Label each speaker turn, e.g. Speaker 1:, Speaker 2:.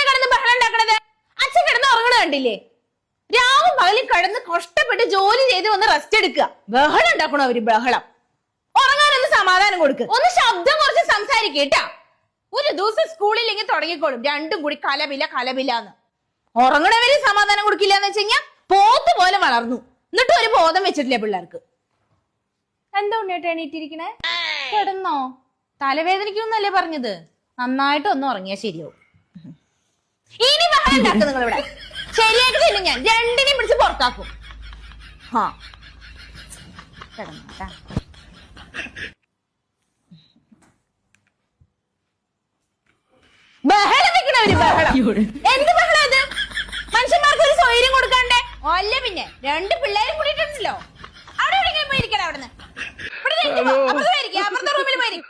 Speaker 1: കിടന്ന് ബഹളം ഉണ്ടാക്കണത്? അച്ഛൻ കിടന്ന് ഉറങ്ങണ കണ്ടില്ലേ? രാവും പകലും കിടന്ന് കഷ്ടപ്പെട്ട് ജോലി ചെയ്ത് വന്ന് റെസ്റ്റ് എടുക്കുക. ബഹളം ഉണ്ടാക്കണോ അവര്? ബഹളം. ഉറങ്ങാനൊന്ന് സമാധാനം കൊടുക്ക്. ഒന്ന് ശബ്ദം കുറച്ച് സംസാരിക്കേട്ടാ. ഒരു ദിവസം സ്കൂളിലെങ്കിൽ തുടങ്ങിക്കോളും രണ്ടും കൂടി കലപില്ലാന്ന്. ഉറങ്ങണവര് സമാധാനം കൊടുക്കില്ല എന്ന് വെച്ച് കഴിഞ്ഞാൽ പോത്ത് പോലെ വളർന്നു. എന്നിട്ടും ഒരു ബോധം വെച്ചിട്ടില്ല പിള്ളേർക്ക്. എന്താ ഉണ്ണേട്ട് എണീറ്റിരിക്കണേ? കിടന്നോ? തലവേദനിക്കുന്നല്ലേ പറഞ്ഞത്? നന്നായിട്ട് ഒന്ന് ഉറങ്ങിയാ ശരിയാവും. ഇനി ബഹളം ഉണ്ടാക്കും നിങ്ങൾ ഇവിടെ. ശരിയായിട്ട് തന്നെ ഞാൻ രണ്ടിനെയും പിടിച്ച് പുറത്താക്കും. കിടന്നോട്ടാ. ബഹളം വെക്കണവര് ബഹളം. എന്ത് ബഹളം ഇത്? മനുഷ്യന്മാർക്ക് ഒരു സൗകര്യം കൊടുക്കാണ്ടേ? അല്ല പിന്നെ രണ്ട് പിള്ളേരും കൂടിയിട്ടുണ്ടല്ലോ. അവിടെ എവിടെയെങ്കിലും പോയിരിക്കണം. അവിടുന്ന് അപ്പുറത്തെ റൂമിൽ പോയിരിക്കും.